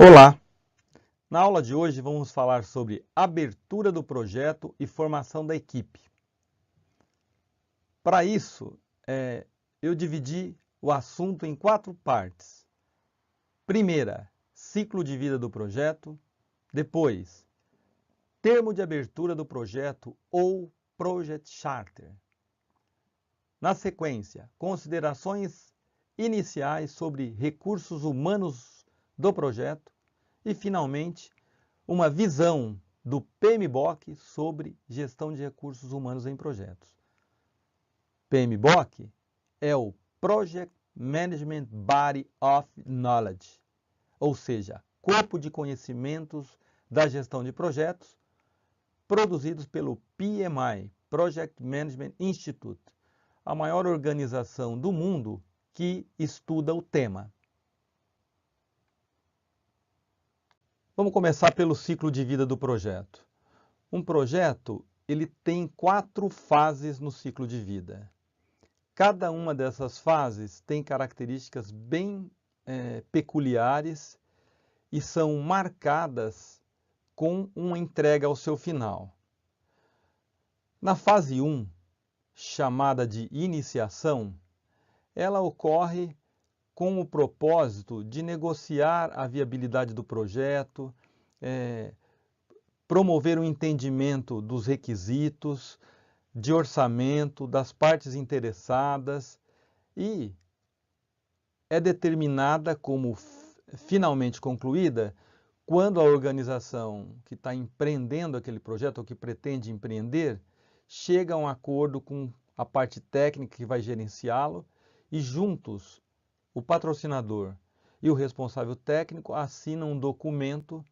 Olá! Na aula de hoje vamos falar sobre abertura do projeto e formação da equipe. Para isso, eu dividi o assunto em 4 partes. Primeira, ciclo de vida do projeto. Depois, termo de abertura do projeto ou Project Charter. Na sequência, considerações iniciais sobre recursos humanos do projeto. E, finalmente, uma visão do PMBOK sobre gestão de recursos humanos em projetos. PMBOK é o Project Management Body of Knowledge, ou seja, corpo de conhecimentos da gestão de projetos, produzidos pelo PMI, Project Management Institute, a maior organização do mundo que estuda o tema. Vamos começar pelo ciclo de vida do projeto. Um projeto, ele tem 4 fases no ciclo de vida. Cada uma dessas fases tem características bem peculiares e são marcadas com uma entrega ao seu final. Na fase 1, chamada de iniciação, ela ocorre com o propósito de negociar a viabilidade do projeto, promover o entendimento dos requisitos, de orçamento, das partes interessadas e é determinada como finalmente concluída quando a organização que está empreendendo aquele projeto ou que pretende empreender chega a um acordo com a parte técnica que vai gerenciá-lo e juntos o patrocinador e o responsável técnico assinam um documento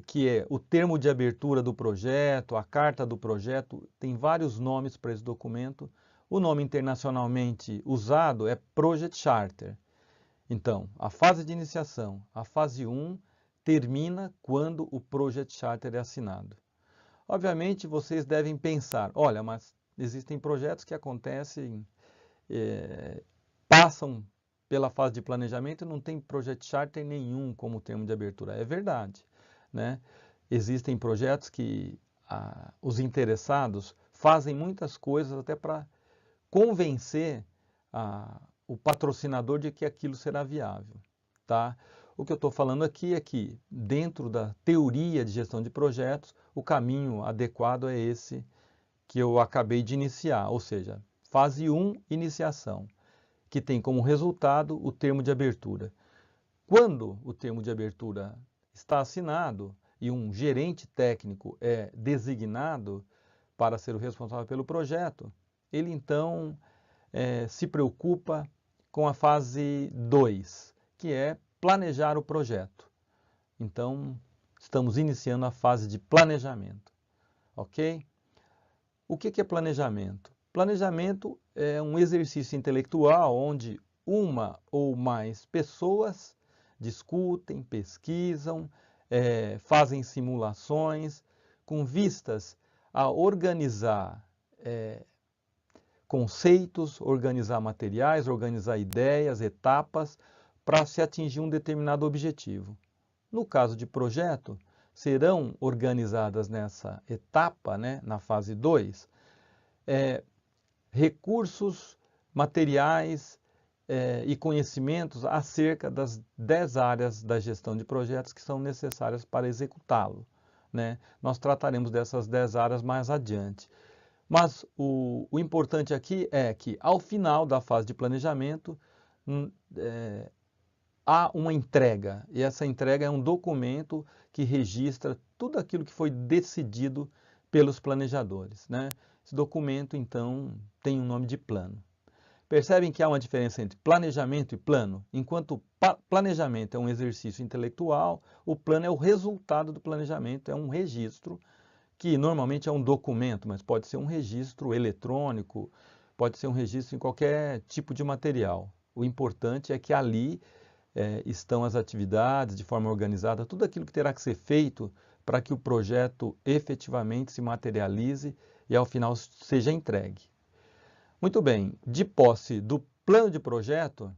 que é o termo de abertura do projeto, a carta do projeto, tem vários nomes para esse documento. O nome internacionalmente usado é Project Charter. Então, a fase de iniciação, a fase 1, termina quando o Project Charter é assinado. Obviamente, vocês devem pensar, olha, mas existem projetos que acontecem, passam pela fase de planejamento e não tem Project Charter nenhum como termo de abertura. É verdade. Né? Existem projetos que os interessados fazem muitas coisas até para convencer o patrocinador de que aquilo será viável. Tá? O que eu estou falando aqui é que, dentro da teoria de gestão de projetos, o caminho adequado é esse que eu acabei de iniciar, ou seja, fase 1, iniciação, que tem como resultado o termo de abertura. Quando o termo de abertura está assinado e um gerente técnico é designado para ser o responsável pelo projeto, ele então se preocupa com a fase 2, que é planejar o projeto. Então, estamos iniciando a fase de planejamento, ok? O que é planejamento? Planejamento é um exercício intelectual onde uma ou mais pessoas discutem, pesquisam, fazem simulações com vistas a organizar conceitos, organizar materiais, organizar ideias, etapas, para se atingir um determinado objetivo. No caso de projeto, serão organizadas nessa etapa, né, na fase 2, recursos, materiais e conhecimentos acerca das 10 áreas da gestão de projetos que são necessárias para executá-lo. Né? Nós trataremos dessas 10 áreas mais adiante. Mas o importante aqui é que, ao final da fase de planejamento, há uma entrega. E essa entrega é um documento que registra tudo aquilo que foi decidido pelos planejadores. Né? Esse documento, então, tem um nome de plano. Percebem que há uma diferença entre planejamento e plano? Enquanto planejamento é um exercício intelectual, o plano é o resultado do planejamento, é um registro, que normalmente é um documento, mas pode ser um registro eletrônico, pode ser um registro em qualquer tipo de material. O importante é que ali estão as atividades de forma organizada, tudo aquilo que terá que ser feito para que o projeto efetivamente se materialize e ao final seja entregue. Muito bem, de posse do plano de projeto,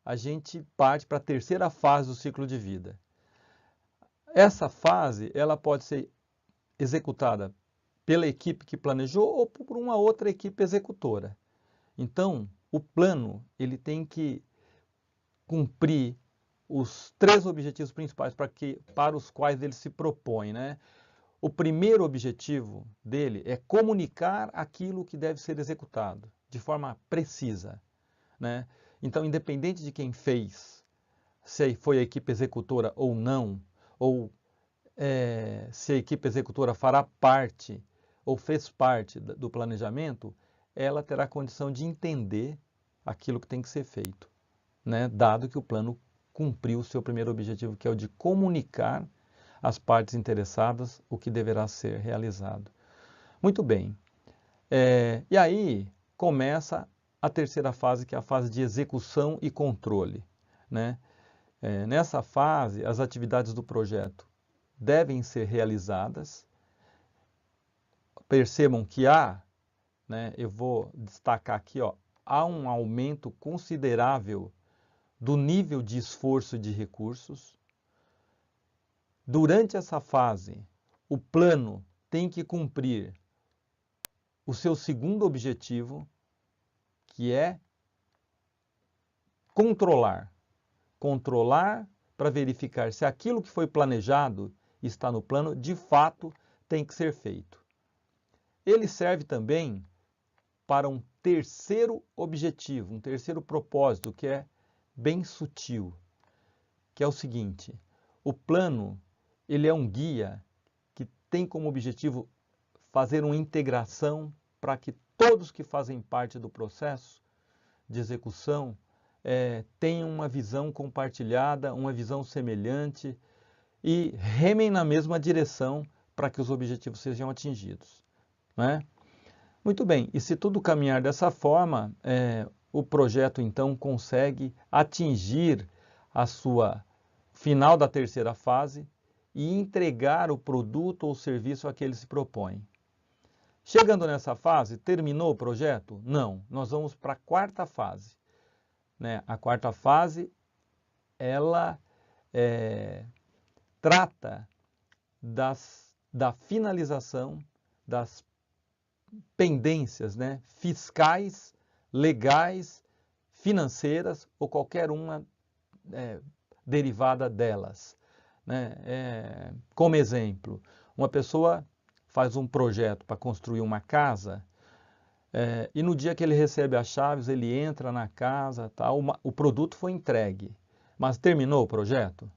a gente parte para a terceira fase do ciclo de vida. Essa fase ela pode ser executada pela equipe que planejou ou por uma outra equipe executora. Então, o plano ele tem que cumprir os 3 objetivos principais para os quais ele se propõe, né? O primeiro objetivo dele é comunicar aquilo que deve ser executado de forma precisa, né? Então, independente de quem fez, se foi a equipe executora ou não, ou se a equipe executora fará parte ou fez parte do planejamento, ela terá condição de entender aquilo que tem que ser feito, né? Dado que o plano cumpriu o seu primeiro objetivo, que é o de comunicar às partes interessadas o que deverá ser realizado. Muito bem. E aí começa a terceira fase, que é a fase de execução e controle, né? Nessa fase, as atividades do projeto devem ser realizadas. Percebam que né, eu vou destacar aqui, há um aumento considerável do nível de esforço de recursos. Durante essa fase, o plano tem que cumprir o seu segundo objetivo, que é controlar. Controlar para verificar se aquilo que foi planejado está no plano, de fato tem que ser feito. Ele serve também para um terceiro objetivo, um terceiro propósito, que é bem sutil, que é o seguinte: o plano ele é um guia que tem como objetivo fazer uma integração para que todos que fazem parte do processo de execução tenham uma visão compartilhada, uma visão semelhante e remem na mesma direção para que os objetivos sejam atingidos, né? Muito bem, e se tudo caminhar dessa forma, o projeto então consegue atingir a sua final da terceira fase e entregar o produto ou serviço a que ele se propõe. Chegando nessa fase, terminou o projeto? Não, nós vamos para a quarta fase, né? A quarta fase, ela trata da finalização das pendências, né, fiscais, legais, financeiras ou qualquer uma derivada delas, né? Como exemplo, uma pessoa faz um projeto para construir uma casa e no dia que ele recebe as chaves, ele entra na casa, o produto foi entregue, mas terminou o projeto?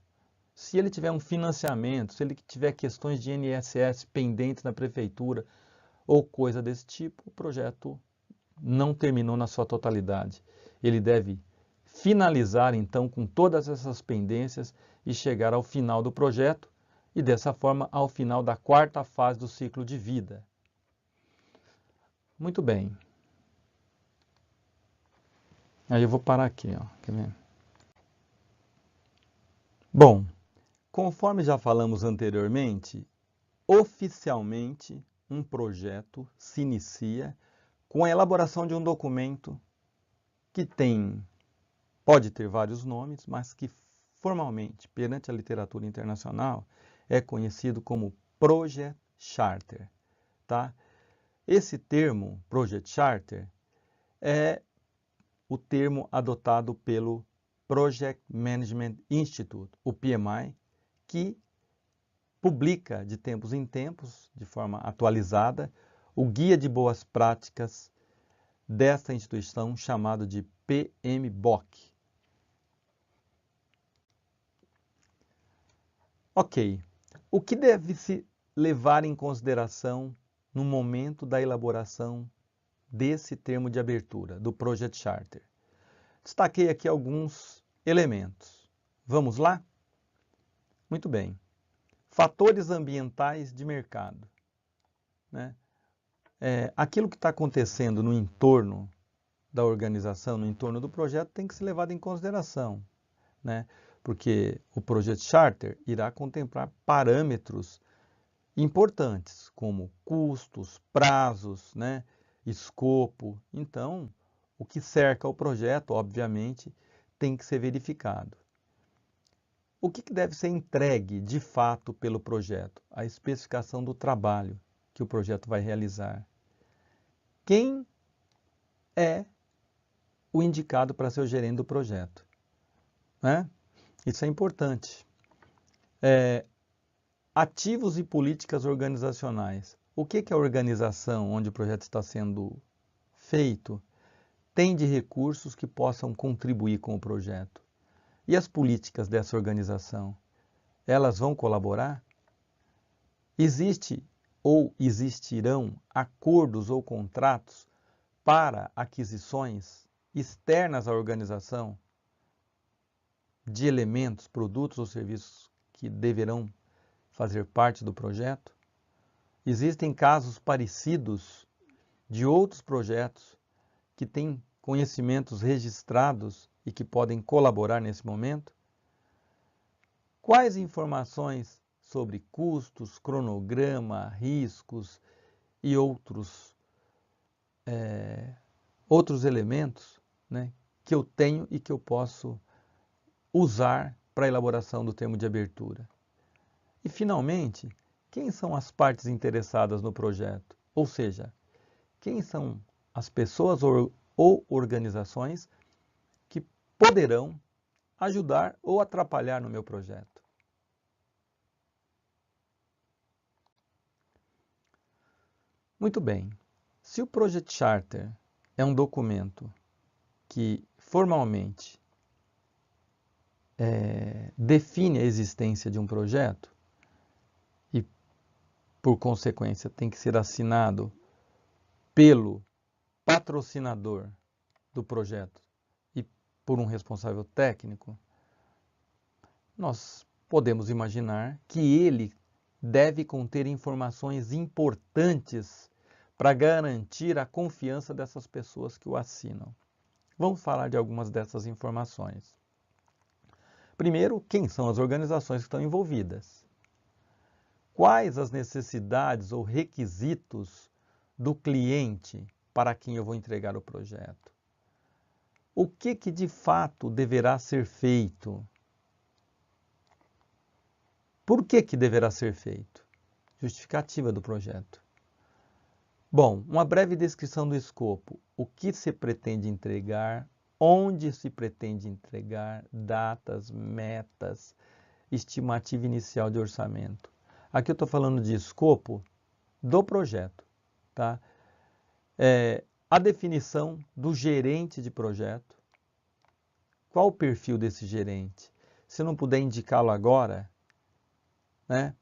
Se ele tiver um financiamento, se ele tiver questões de INSS pendentes na prefeitura, ou coisa desse tipo, o projeto não terminou na sua totalidade. Ele deve finalizar, então, com todas essas pendências e chegar ao final do projeto e, dessa forma, ao final da quarta fase do ciclo de vida. Muito bem. Aí eu vou parar aqui, Quer ver? Bom, conforme já falamos anteriormente, oficialmente um projeto se inicia com a elaboração de um documento que pode ter vários nomes, mas que formalmente, perante a literatura internacional, é conhecido como Project Charter, tá? Esse termo, Project Charter, é o termo adotado pelo Project Management Institute, o PMI, que publica de tempos em tempos, de forma atualizada, o Guia de Boas Práticas desta instituição, chamado de PMBOK. Ok, o que deve se levar em consideração no momento da elaboração desse termo de abertura, do Project Charter? Destaquei aqui alguns elementos. Vamos lá? Muito bem. Fatores ambientais de mercado, né? Aquilo que está acontecendo no entorno da organização, no entorno do projeto, tem que ser levado em consideração, né? Porque o Project Charter irá contemplar parâmetros importantes, como custos, prazos, né? Escopo. Então, o que cerca o projeto, obviamente, tem que ser verificado. O que deve ser entregue de fato pelo projeto? A especificação do trabalho que o projeto vai realizar. Quem é o indicado para ser o gerente do projeto, né? Isso é importante. Ativos e políticas organizacionais. O que a organização onde o projeto está sendo feito tem de recursos que possam contribuir com o projeto? E as políticas dessa organização? Elas vão colaborar? Existe ou existirão acordos ou contratos para aquisições externas à organização de elementos, produtos ou serviços que deverão fazer parte do projeto? Existem casos parecidos de outros projetos que têm conhecimentos registrados e que podem colaborar nesse momento? Quais informações sobre custos, cronograma, riscos e outros elementos, né, que eu tenho e que eu posso usar para a elaboração do termo de abertura? E, finalmente, quem são as partes interessadas no projeto? Ou seja, quem são as pessoas ou organizações que poderão ajudar ou atrapalhar no meu projeto? Muito bem. Se o Project Charter é um documento que formalmente define a existência de um projeto e, por consequência, tem que ser assinado pelo patrocinador do projeto e por um responsável técnico, nós podemos imaginar que ele deve conter informações importantes para garantir a confiança dessas pessoas que o assinam. Vamos falar de algumas dessas informações. Primeiro, quem são as organizações que estão envolvidas? Quais as necessidades ou requisitos do cliente para quem eu vou entregar o projeto? O que de fato deverá ser feito? Por que deverá ser feito? Justificativa do projeto. Bom, uma breve descrição do escopo. O que se pretende entregar, onde se pretende entregar, datas, metas, estimativa inicial de orçamento. Aqui eu estou falando de escopo do projeto, tá? A definição do gerente de projeto. Qual o perfil desse gerente? Se eu não puder indicá-lo agora, né?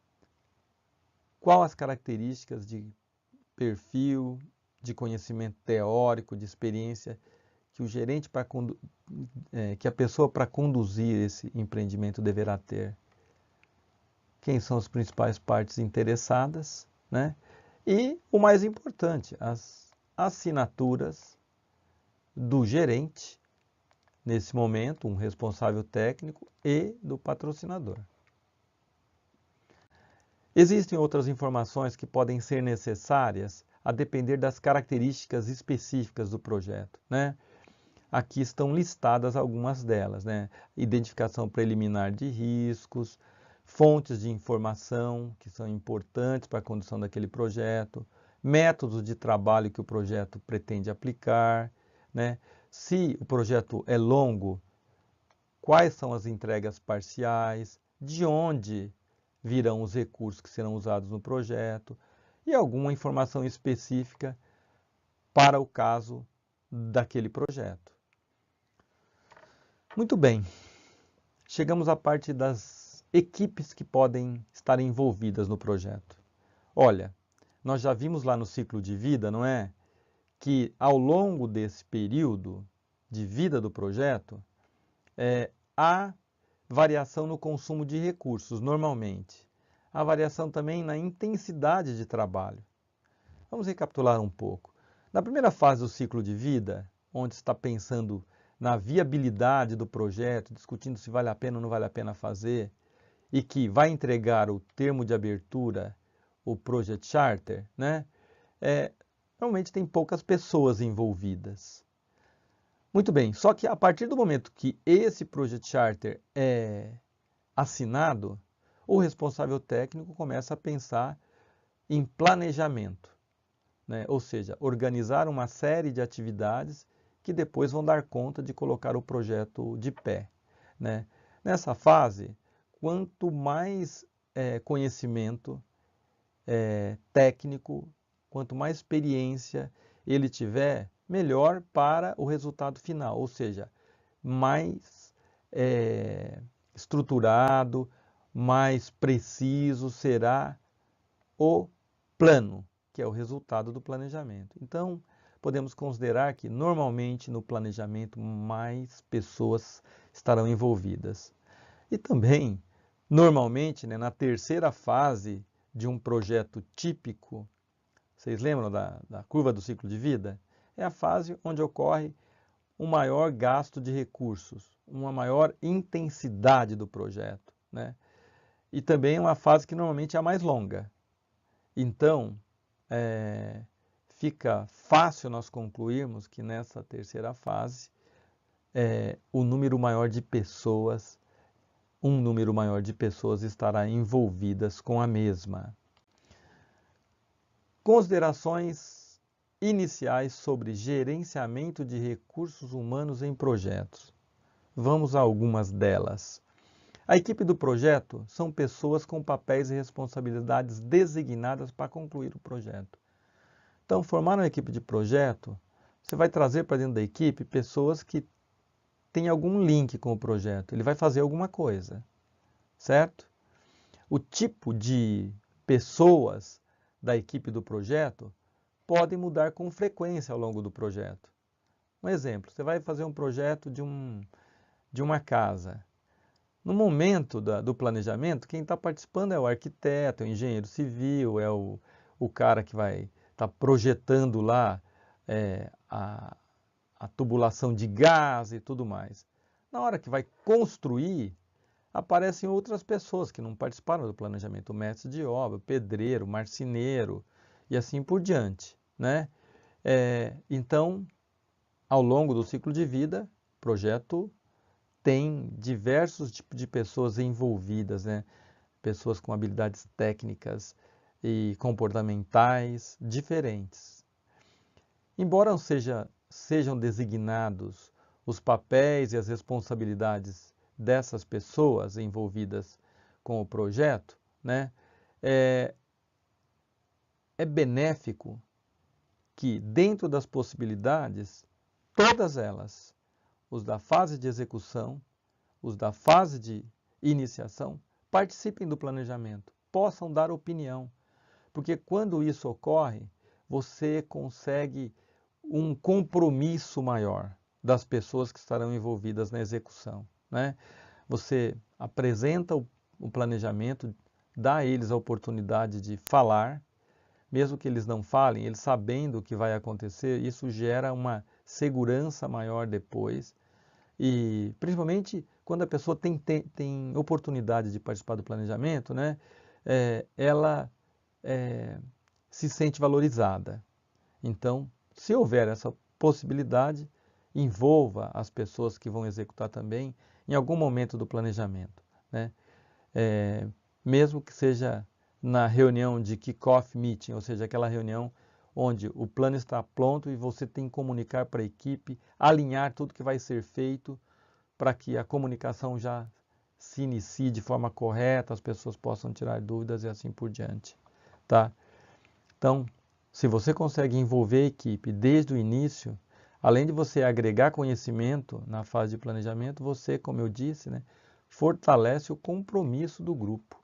Qual as características de perfil, de conhecimento teórico, de experiência que o gerente que a pessoa para conduzir esse empreendimento deverá ter? Quem são as principais partes interessadas, né? E o mais importante, as assinaturas do gerente, nesse momento, um responsável técnico, e do patrocinador. Existem outras informações que podem ser necessárias a depender das características específicas do projeto, né? Aqui estão listadas algumas delas, né? Identificação preliminar de riscos, fontes de informação que são importantes para a condução daquele projeto, métodos de trabalho que o projeto pretende aplicar, né? Se o projeto é longo, quais são as entregas parciais, de onde virão os recursos que serão usados no projeto e alguma informação específica para o caso daquele projeto. Muito bem, chegamos à parte das equipes que podem estar envolvidas no projeto. Olha, nós já vimos lá no ciclo de vida, não é? Que ao longo desse período de vida do projeto, há variação no consumo de recursos, normalmente. Há variação também na intensidade de trabalho. Vamos recapitular um pouco. Na primeira fase do ciclo de vida, onde está pensando na viabilidade do projeto, discutindo se vale a pena ou não vale a pena fazer, e que vai entregar o termo de abertura, o Project Charter, né? Normalmente tem poucas pessoas envolvidas. Muito bem, só que a partir do momento que esse Project Charter é assinado, o responsável técnico começa a pensar em planejamento, né? Ou seja, organizar uma série de atividades que depois vão dar conta de colocar o projeto de pé, né? Nessa fase, quanto mais conhecimento técnico, quanto mais experiência ele tiver, melhor para o resultado final, ou seja, mais estruturado, mais preciso será o plano, que é o resultado do planejamento. Então, podemos considerar que normalmente no planejamento mais pessoas estarão envolvidas. E também, normalmente, né, na terceira fase de um projeto típico, vocês lembram da curva do ciclo de vida? É a fase onde ocorre um maior gasto de recursos, uma maior intensidade do projeto, né? E também é uma fase que normalmente é a mais longa. Então, fica fácil nós concluirmos que nessa terceira fase, o número maior de pessoas, um número maior de pessoas estará envolvidas com a mesma. Considerações iniciais sobre gerenciamento de recursos humanos em projetos. Vamos a algumas delas. A equipe do projeto são pessoas com papéis e responsabilidades designadas para concluir o projeto. Então, formar uma equipe de projeto, você vai trazer para dentro da equipe pessoas que têm algum link com o projeto. Ele vai fazer alguma coisa, certo? O tipo de pessoas da equipe do projeto pode mudar com frequência ao longo do projeto. Um exemplo, você vai fazer um projeto de uma casa. No momento do planejamento, quem está participando é o arquiteto, é o engenheiro civil, é o cara que vai estar projetando lá a tubulação de gás e tudo mais. Na hora que vai construir, aparecem outras pessoas que não participaram do planejamento, o mestre de obra, o pedreiro, o marceneiro e assim por diante, né? Então, ao longo do ciclo de vida, o projeto tem diversos tipos de pessoas envolvidas, né? Pessoas com habilidades técnicas e comportamentais diferentes. Embora sejam designados os papéis e as responsabilidades dessas pessoas envolvidas com o projeto, né? É benéfico que, dentro das possibilidades, todas elas, os da fase de execução, os da fase de iniciação, participem do planejamento, possam dar opinião, porque quando isso ocorre, você consegue um compromisso maior das pessoas que estarão envolvidas na execução, né? Você apresenta o planejamento, dá a eles a oportunidade de falar, mesmo que eles não falem, eles sabendo o que vai acontecer, isso gera uma segurança maior depois. E principalmente quando a pessoa tem oportunidade de participar do planejamento, né, ela se sente valorizada. Então, se houver essa possibilidade, envolva as pessoas que vão executar também em algum momento do planejamento, né? Mesmo que seja na reunião de kick-off meeting, ou seja, aquela reunião onde o plano está pronto e você tem que comunicar para a equipe, alinhar tudo que vai ser feito para que a comunicação já se inicie de forma correta, as pessoas possam tirar dúvidas e assim por diante, tá? Então, se você consegue envolver a equipe desde o início, além de você agregar conhecimento na fase de planejamento, você, como eu disse, né, fortalece o compromisso do grupo.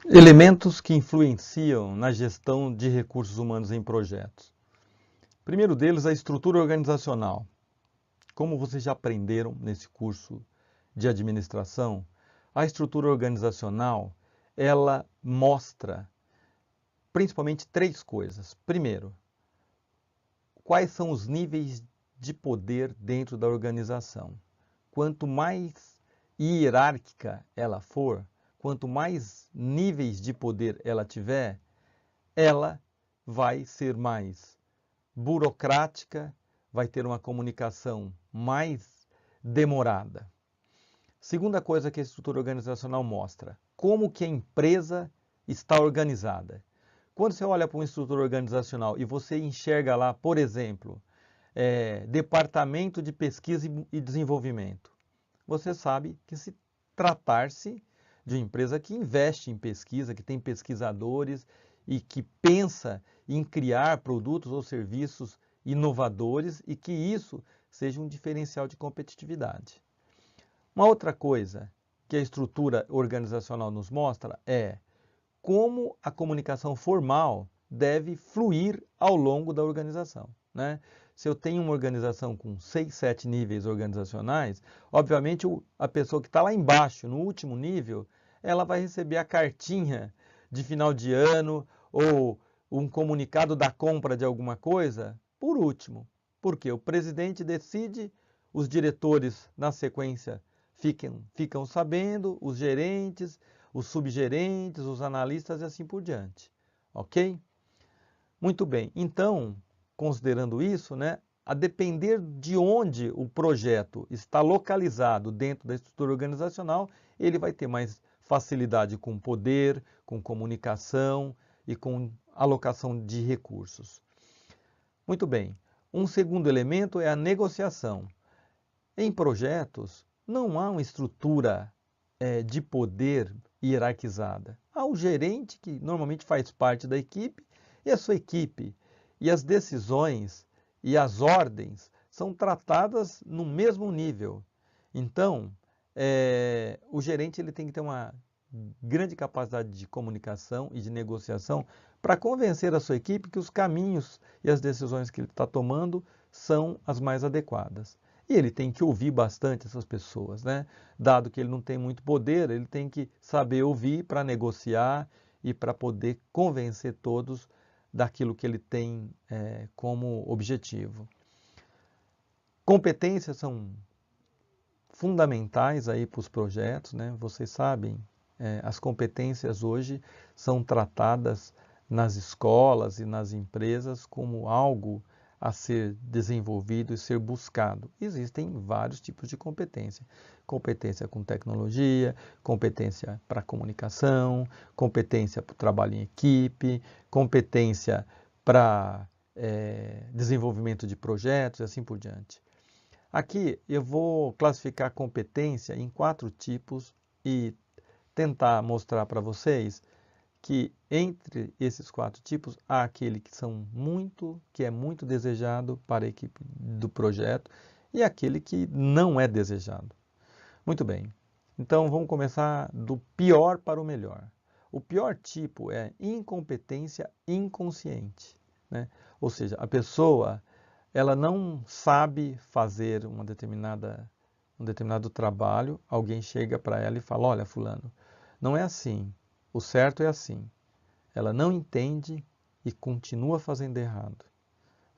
Elementos que influenciam na gestão de recursos humanos em projetos. Primeiro deles, a estrutura organizacional. Como vocês já aprenderam nesse curso de administração, a estrutura organizacional, ela mostra principalmente três coisas. Primeiro, quais são os níveis de poder dentro da organização. Quanto mais hierárquica ela for, quanto mais níveis de poder ela tiver, ela vai ser mais burocrática, vai ter uma comunicação mais demorada. Segunda coisa que a estrutura organizacional mostra, como que a empresa está organizada. Quando você olha para uma estrutura organizacional e você enxerga lá, por exemplo, departamento de pesquisa e desenvolvimento, você sabe que se tratar-se de uma empresa que investe em pesquisa, que tem pesquisadores e que pensa em criar produtos ou serviços inovadores e que isso seja um diferencial de competitividade. Uma outra coisa que a estrutura organizacional nos mostra é como a comunicação formal deve fluir ao longo da organização, né? Se eu tenho uma organização com 6, 7 níveis organizacionais, obviamente a pessoa que está lá embaixo, no último nível, ela vai receber a cartinha de final de ano ou um comunicado da compra de alguma coisa por último. Porque o presidente decide, os diretores, na sequência, ficam sabendo, os gerentes, os subgerentes, os analistas e assim por diante. Ok? Muito bem. Então, considerando isso, né, a depender de onde o projeto está localizado dentro da estrutura organizacional, ele vai ter mais facilidade com poder, com comunicação e com alocação de recursos. Muito bem. Um segundo elemento é a negociação. Em projetos, não há uma estrutura de poder hierarquizada. Há o gerente, que normalmente faz parte da equipe, e a sua equipe. E as decisões e as ordens são tratadas no mesmo nível. Então, o gerente ele tem que ter uma grande capacidade de comunicação e de negociação para convencer a sua equipe que os caminhos e as decisões que ele está tomando são as mais adequadas. E ele tem que ouvir bastante essas pessoas, né? Dado que ele não tem muito poder, ele tem que saber ouvir para negociar e para poder convencer todos daquilo que ele tem como objetivo. Competências são fundamentais aí para os projetos, né? Vocês sabem, as competências hoje são tratadas nas escolas e nas empresas como algo a ser desenvolvido e ser buscado. Existem vários tipos de competência. Competência com tecnologia, competência para comunicação, competência para o trabalho em equipe, competência para desenvolvimento de projetos e assim por diante. Aqui eu vou classificar a competência em 4 tipos e tentar mostrar para vocês que entre esses 4 tipos há aquele que é muito desejado para a equipe do projeto e aquele que não é desejado. Muito bem, então vamos começar do pior para o melhor. O pior tipo é incompetência inconsciente, né? Ou seja, a pessoa ela não sabe fazer um determinado trabalho, alguém chega para ela e fala, olha fulano, não é assim, o certo é assim. Ela não entende e continua fazendo errado.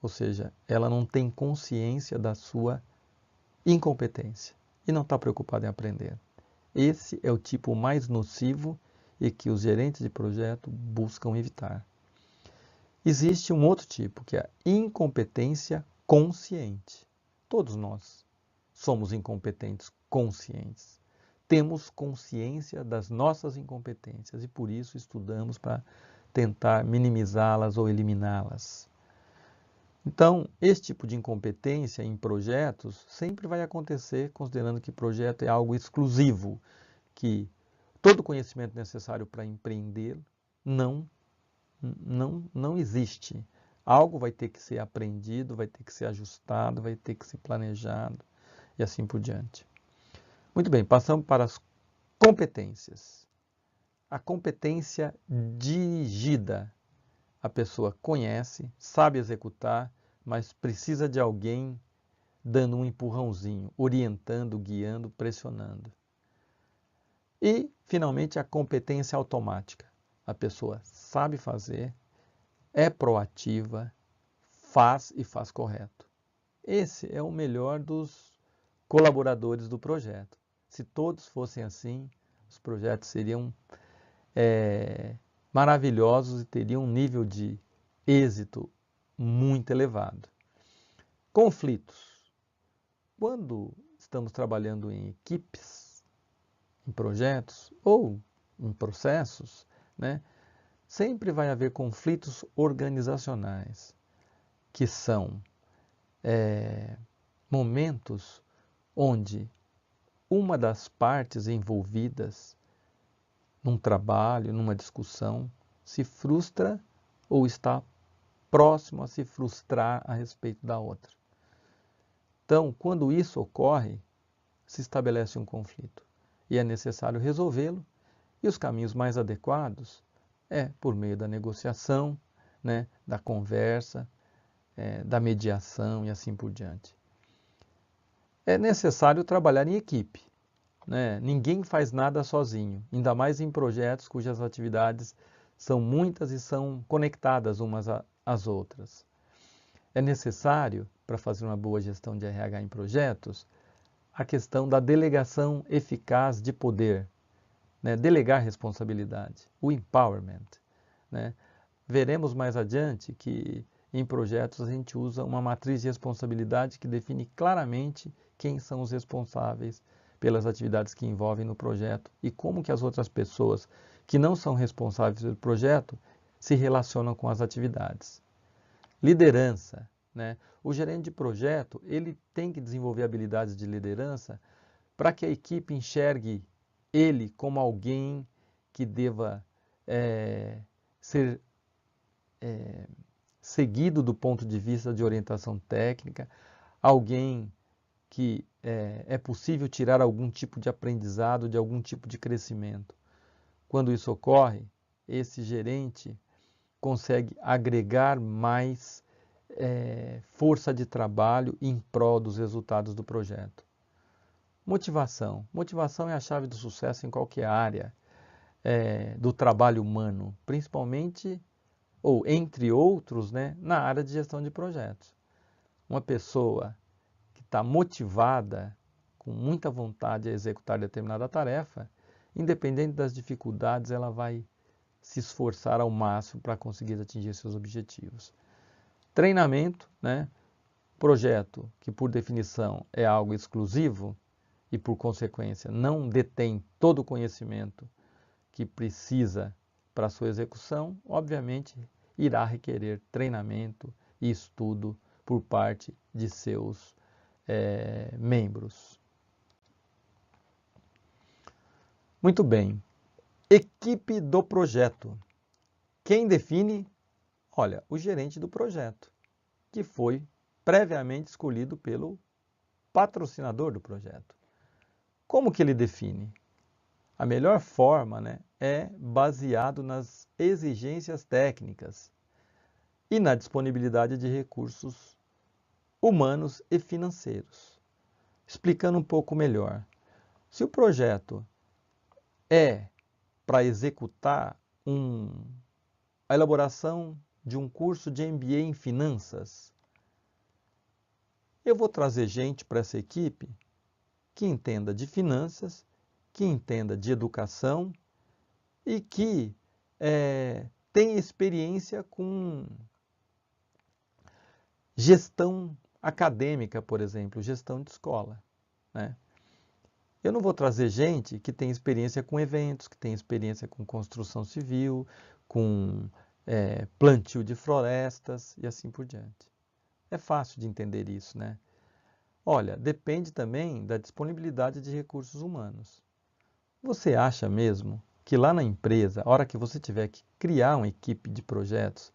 Ou seja, ela não tem consciência da sua incompetência e não está preocupada em aprender. Esse é o tipo mais nocivo e que os gerentes de projeto buscam evitar. Existe um outro tipo, que é a incompetência consciente. Todos nós somos incompetentes conscientes. Temos consciência das nossas incompetências e por isso estudamos para tentar minimizá-las ou eliminá-las. Então, esse tipo de incompetência em projetos sempre vai acontecer, considerando que projeto é algo exclusivo, que todo o conhecimento necessário para empreender não existe. Algo vai ter que ser aprendido, vai ter que ser ajustado, vai ter que ser planejado e assim por diante. Muito bem, passamos para as competências. A competência dirigida. A pessoa conhece, sabe executar, mas precisa de alguém dando um empurrãozinho, orientando, guiando, pressionando. E, finalmente, a competência automática. A pessoa sabe fazer, é proativa, faz e faz correto. Esse é o melhor dos colaboradores do projeto. Se todos fossem assim, os projetos seriam maravilhosos e teriam um nível de êxito muito elevado. Conflitos. Quando estamos trabalhando em equipes, em projetos ou em processos, né, sempre vai haver conflitos organizacionais, que são momentos onde uma das partes envolvidas num trabalho, numa discussão, se frustra ou está próximo a se frustrar a respeito da outra. Então, quando isso ocorre, se estabelece um conflito e é necessário resolvê-lo, e os caminhos mais adequados é por meio da negociação, né, da conversa, da mediação e assim por diante. É necessário trabalhar em equipe, né? Ninguém faz nada sozinho, ainda mais em projetos cujas atividades são muitas e são conectadas umas às outras. É necessário, para fazer uma boa gestão de RH em projetos, a questão da delegação eficaz de poder, né? Delegar responsabilidade, o empowerment, né? Veremos mais adiante que em projetos a gente usa uma matriz de responsabilidade que define claramente quem são os responsáveis pelas atividades que envolvem no projeto e como que as outras pessoas que não são responsáveis pelo projeto se relacionam com as atividades. Liderança, né? O gerente de projeto, ele tem que desenvolver habilidades de liderança para que a equipe enxergue ele como alguém que deva ser seguido do ponto de vista de orientação técnica, alguém que é possível tirar algum tipo de aprendizado, de algum tipo de crescimento. Quando isso ocorre, esse gerente consegue agregar mais força de trabalho em prol dos resultados do projeto. Motivação. Motivação é a chave do sucesso em qualquer área do trabalho humano, principalmente, ou entre outros, né, na área de gestão de projetos. Uma pessoa que está motivada, com muita vontade a executar determinada tarefa, independente das dificuldades, ela vai se esforçar ao máximo para conseguir atingir seus objetivos. Treinamento, né? Projeto que por definição é algo exclusivo e por consequência não detém todo o conhecimento que precisa para sua execução, obviamente irá requerer treinamento e estudo por parte de seus membros. Muito bem. Equipe do projeto. Quem define? Olha, o gerente do projeto, que foi previamente escolhido pelo patrocinador do projeto. Como que ele define? A melhor forma, né, é baseado nas exigências técnicas e na disponibilidade de recursos humanos e financeiros. Explicando um pouco melhor, se o projeto é para executar a elaboração de um curso de MBA em finanças, eu vou trazer gente para essa equipe que entenda de finanças, que entenda de educação e que tenha experiência com gestão acadêmica, por exemplo, gestão de escola, né? Eu não vou trazer gente que tem experiência com eventos, que tem experiência com construção civil, com plantio de florestas e assim por diante. É fácil de entender isso, né? Olha, depende também da disponibilidade de recursos humanos. Você acha mesmo que lá na empresa, a hora que você tiver que criar uma equipe de projetos,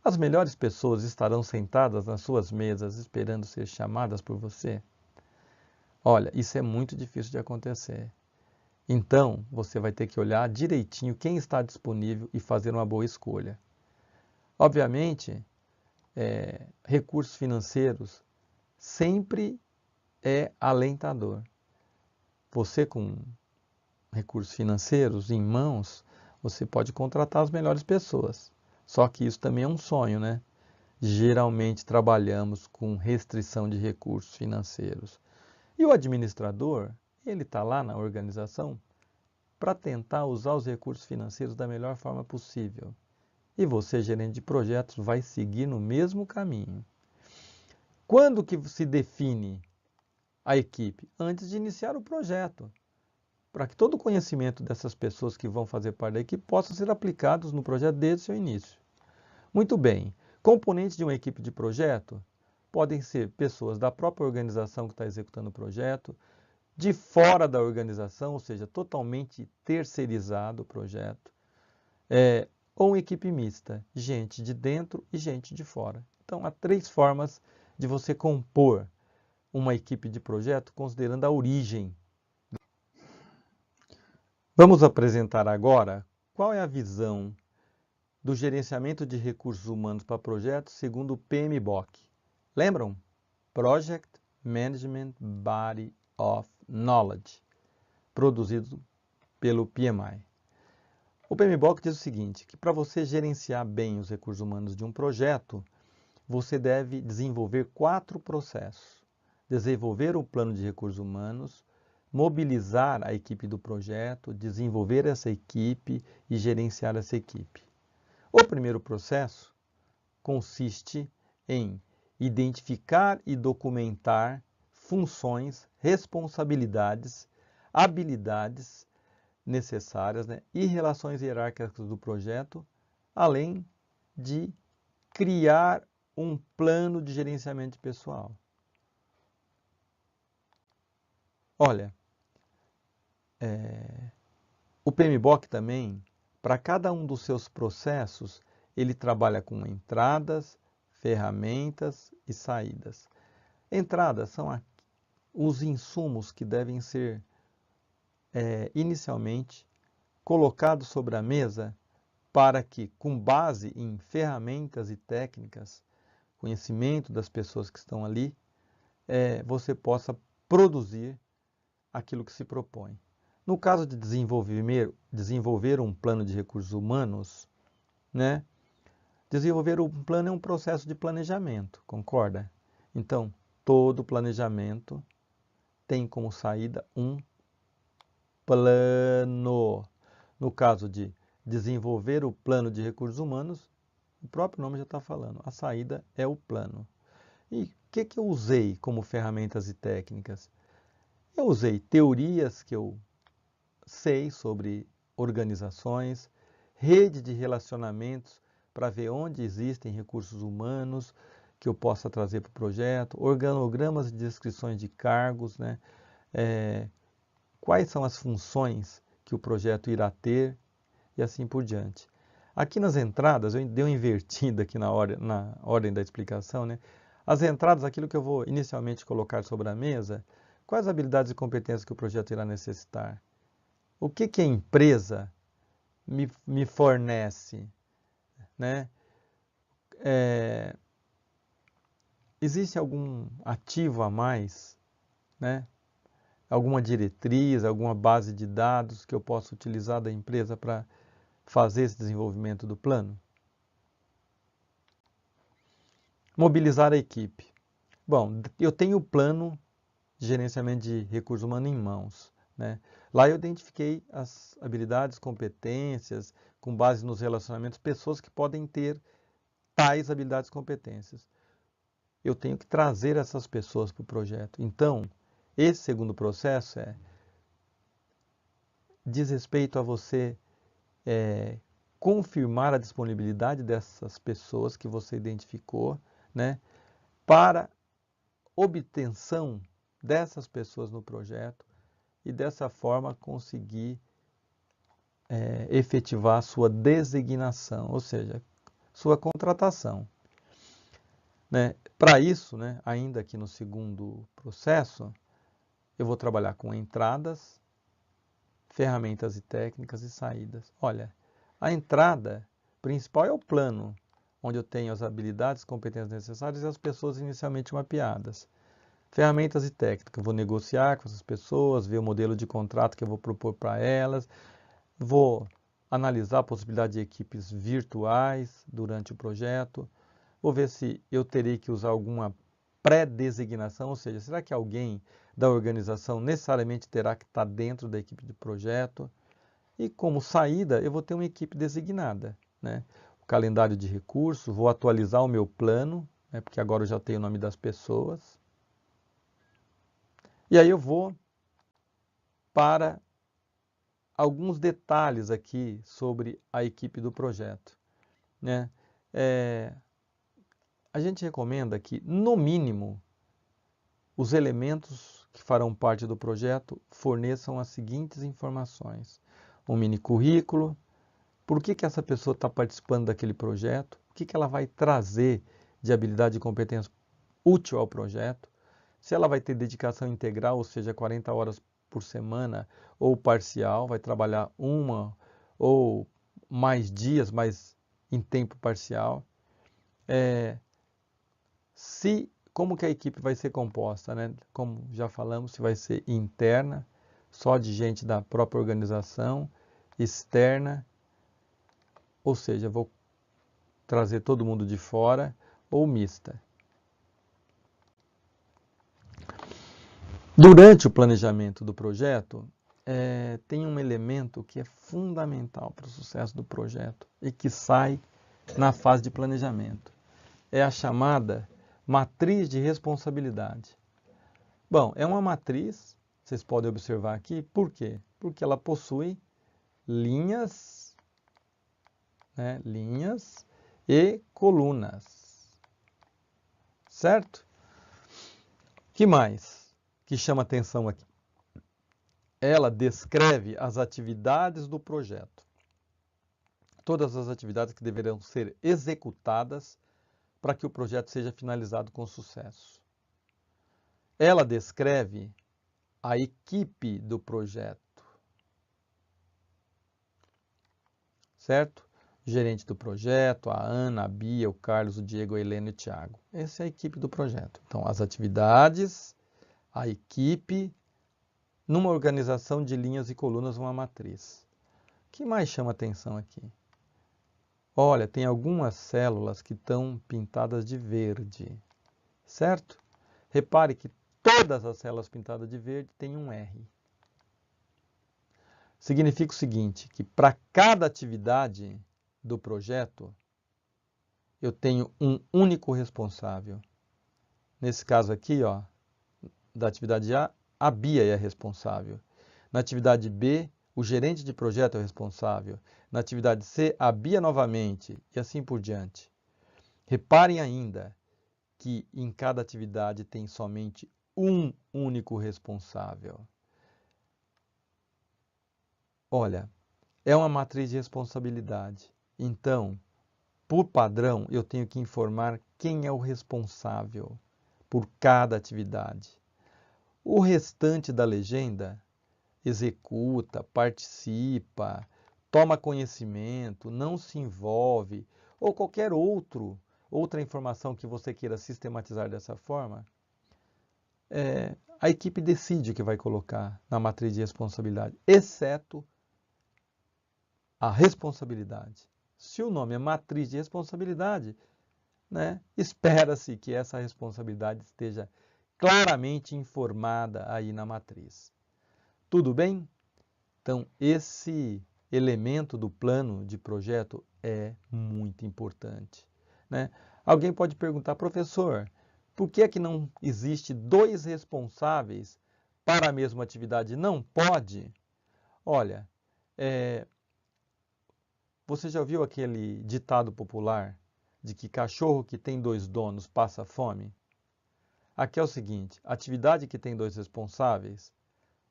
as melhores pessoas estarão sentadas nas suas mesas esperando ser chamadas por você? Olha, isso é muito difícil de acontecer. Então, você vai ter que olhar direitinho quem está disponível e fazer uma boa escolha. Obviamente, recursos financeiros sempre é alentador. Você com recursos financeiros em mãos, você pode contratar as melhores pessoas. Só que isso também é um sonho, né? Geralmente trabalhamos com restrição de recursos financeiros. E o administrador, ele está lá na organização para tentar usar os recursos financeiros da melhor forma possível. E você, gerente de projetos, vai seguir no mesmo caminho. Quando que se define a equipe? Antes de iniciar o projeto. para que todo o conhecimento dessas pessoas que vão fazer parte da equipe possa ser aplicados no projeto desde o seu início. Muito bem, componentes de uma equipe de projeto podem ser pessoas da própria organização que está executando o projeto, de fora da organização, ou seja, totalmente terceirizado o projeto, ou uma equipe mista, gente de dentro e gente de fora. Então, há 3 formas de você compor uma equipe de projeto, considerando a origem. Vamos apresentar agora qual é a visão do gerenciamento de recursos humanos para projetos segundo o PMBOK. Lembram? Project Management Body of Knowledge, produzido pelo PMI. O PMBOK diz o seguinte, que para você gerenciar bem os recursos humanos de um projeto, você deve desenvolver 4 processos. Desenvolver o plano de recursos humanos, mobilizar a equipe do projeto, desenvolver essa equipe e gerenciar essa equipe. O primeiro processo consiste em identificar e documentar funções, responsabilidades, habilidades necessárias, e relações hierárquicas do projeto, além de criar um plano de gerenciamento pessoal. Olha, o PMBOK também, para cada um dos seus processos, ele trabalha com entradas, ferramentas e saídas. Entradas são os insumos que devem ser inicialmente colocados sobre a mesa para que, com base em ferramentas e técnicas, conhecimento das pessoas que estão ali, você possa produzir aquilo que se propõe. No caso de desenvolver um plano de recursos humanos, desenvolver um plano é um processo de planejamento, concorda? Então, todo planejamento tem como saída um plano. No caso de desenvolver o plano de recursos humanos, o próprio nome já está falando, a saída é o plano. E o que eu usei como ferramentas e técnicas? Eu usei teorias que eu sei sobre organizações, rede de relacionamentos para ver onde existem recursos humanos que eu possa trazer para o projeto, organogramas e descrições de cargos, quais são as funções que o projeto irá ter e assim por diante. Aqui nas entradas, eu dei uma invertida aqui na ordem da explicação, As entradas, aquilo que eu vou inicialmente colocar sobre a mesa, quais habilidades e competências que o projeto irá necessitar? O que a empresa me fornece? Existe algum ativo a mais? Alguma diretriz, alguma base de dados que eu possa utilizar da empresa para fazer esse desenvolvimento do plano? Mobilizar a equipe. Bom, eu tenho o plano de gerenciamento de recursos humanos em mãos. Lá eu identifiquei as habilidades, competências, com base nos relacionamentos, pessoas que podem ter tais habilidades e competências. Eu tenho que trazer essas pessoas para o projeto. Então, esse segundo processo diz respeito a você confirmar a disponibilidade dessas pessoas que você identificou, para obtenção dessas pessoas no projeto e dessa forma conseguir efetivar a sua designação, ou seja, sua contratação. Para isso, ainda aqui no segundo processo, eu vou trabalhar com entradas, ferramentas e técnicas e saídas. Olha, a entrada principal é o plano, onde eu tenho as habilidades, competências necessárias e as pessoas inicialmente mapeadas. Ferramentas e técnicas, eu vou negociar com essas pessoas, ver o modelo de contrato que eu vou propor para elas, vou analisar a possibilidade de equipes virtuais durante o projeto, vou ver se eu terei que usar alguma pré-designação, ou seja, será que alguém da organização necessariamente terá que estar dentro da equipe de projeto? E como saída, eu vou ter uma equipe designada, O calendário de recursos, vou atualizar o meu plano, porque agora eu já tenho o nome das pessoas. E aí eu vou para alguns detalhes aqui sobre a equipe do projeto, né? A gente recomenda que, no mínimo, os elementos que farão parte do projeto forneçam as seguintes informações: um mini currículo, por que essa pessoa está participando daquele projeto, o que ela vai trazer de habilidade e competência útil ao projeto, se ela vai ter dedicação integral, ou seja, 40 horas por semana, ou parcial, vai trabalhar uma ou mais dias, mas em tempo parcial. Como que a equipe vai ser composta, né? Como já falamos, se vai ser interna, só de gente da própria organização, externa, ou seja, vou trazer todo mundo de fora, ou mista. Durante o planejamento do projeto, tem um elemento que é fundamental para o sucesso do projeto e que sai na fase de planejamento. É a chamada matriz de responsabilidade. Bom, é uma matriz, vocês podem observar aqui, por quê? Porque ela possui linhas, né, linhas e colunas, certo? O que mais que chama atenção aqui? Ela descreve as atividades do projeto. Todas as atividades que deverão ser executadas para que o projeto seja finalizado com sucesso. Ela descreve a equipe do projeto, certo? O gerente do projeto, a Ana, a Bia, o Carlos, o Diego, a Helena e o Thiago. Essa é a equipe do projeto. Então, as atividades, a equipe, numa organização de linhas e colunas, uma matriz. O que mais chama atenção aqui? Olha, tem algumas células que estão pintadas de verde, certo? Repare que todas as células pintadas de verde têm um R. Significa o seguinte, que para cada atividade do projeto, eu tenho um único responsável. Nesse caso aqui, ó, da atividade A Bia é a responsável. Na atividade B, o gerente de projeto é o responsável. Na atividade C, a Bia novamente, e assim por diante. Reparem ainda que em cada atividade tem somente um único responsável. Olha, é uma matriz de responsabilidade. Então, por padrão, eu tenho que informar quem é o responsável por cada atividade. O restante da legenda executa, participa, toma conhecimento, não se envolve, ou qualquer outra informação que você queira sistematizar dessa forma, a equipe decide o que vai colocar na matriz de responsabilidade, exceto a responsabilidade. Se o nome é matriz de responsabilidade, né, espera-se que essa responsabilidade esteja claramente informada aí na matriz. Tudo bem? Então, esse elemento do plano de projeto é muito importante, né? Alguém pode perguntar, professor, por que é que não existe dois responsáveis para a mesma atividade? Não pode? Olha, você já ouviu aquele ditado popular de que cachorro que tem dois donos passa fome? Aqui é o seguinte, atividade que tem dois responsáveis,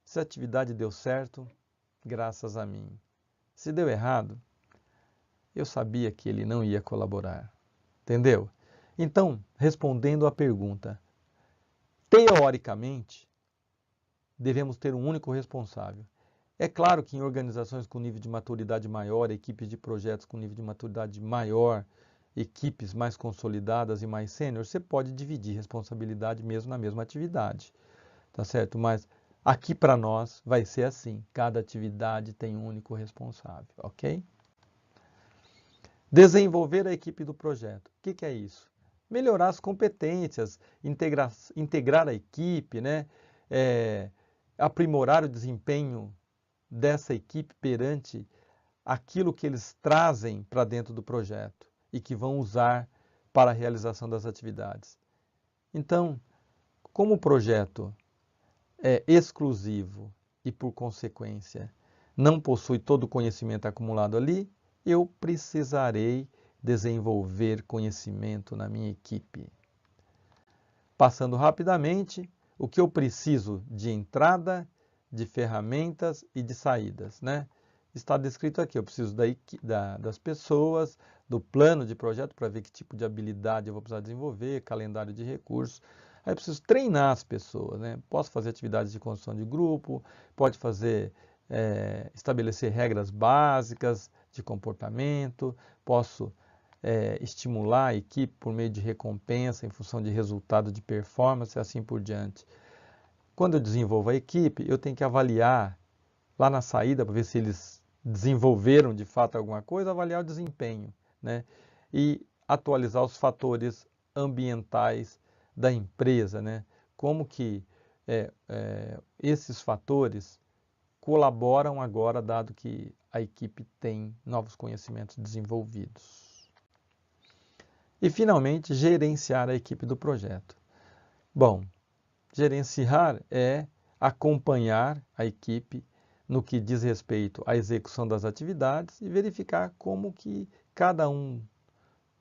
se a atividade deu certo, graças a mim. Se deu errado, eu sabia que ele não ia colaborar. Entendeu? Então, respondendo à pergunta, teoricamente, devemos ter um único responsável. É claro que em organizações com nível de maturidade maior, equipes de projetos com nível de maturidade maior, equipes mais consolidadas e mais sênior, você pode dividir responsabilidade mesmo na mesma atividade. Tá certo? Mas aqui para nós vai ser assim, cada atividade tem um único responsável, ok? Desenvolver a equipe do projeto. O que é isso? Melhorar as competências, integrar a equipe, né? Aprimorar o desempenho dessa equipe perante aquilo que eles trazem para dentro do projeto e que vão usar para a realização das atividades. Então, como o projeto é exclusivo e, por consequência, não possui todo o conhecimento acumulado ali, eu precisarei desenvolver conhecimento na minha equipe. Passando rapidamente, o que eu preciso de entrada, de ferramentas e de saídas, né? Está descrito aqui, eu preciso das pessoas, do plano de projeto para ver que tipo de habilidade eu vou precisar desenvolver, calendário de recursos. Aí eu preciso treinar as pessoas, né? Posso fazer atividades de construção de grupo, pode fazer, estabelecer regras básicas de comportamento, posso estimular a equipe por meio de recompensa em função de resultado de performance e assim por diante. Quando eu desenvolvo a equipe, eu tenho que avaliar lá na saída para ver se eles desenvolveram de fato alguma coisa, avaliar o desempenho, né? E atualizar os fatores ambientais da empresa, né? Como que esses fatores colaboram agora, dado que a equipe tem novos conhecimentos desenvolvidos. E, finalmente, gerenciar a equipe do projeto. Bom, gerenciar é acompanhar a equipe no que diz respeito à execução das atividades e verificar como que cada um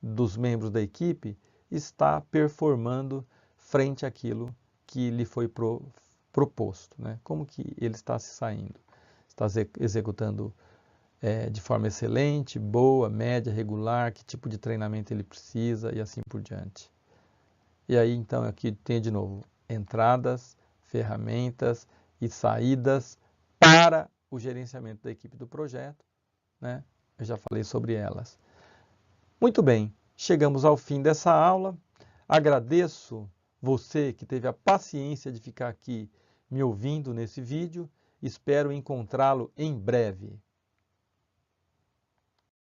dos membros da equipe está performando frente àquilo que lhe foi proposto, né? Como que ele está se saindo. Está executando de forma excelente, boa, média, regular, que tipo de treinamento ele precisa e assim por diante. E aí, então, aqui tem de novo entradas, ferramentas e saídas para o gerenciamento da equipe do projeto, né? Eu já falei sobre elas. Muito bem, chegamos ao fim dessa aula. Agradeço você que teve a paciência de ficar aqui me ouvindo nesse vídeo. Espero encontrá-lo em breve.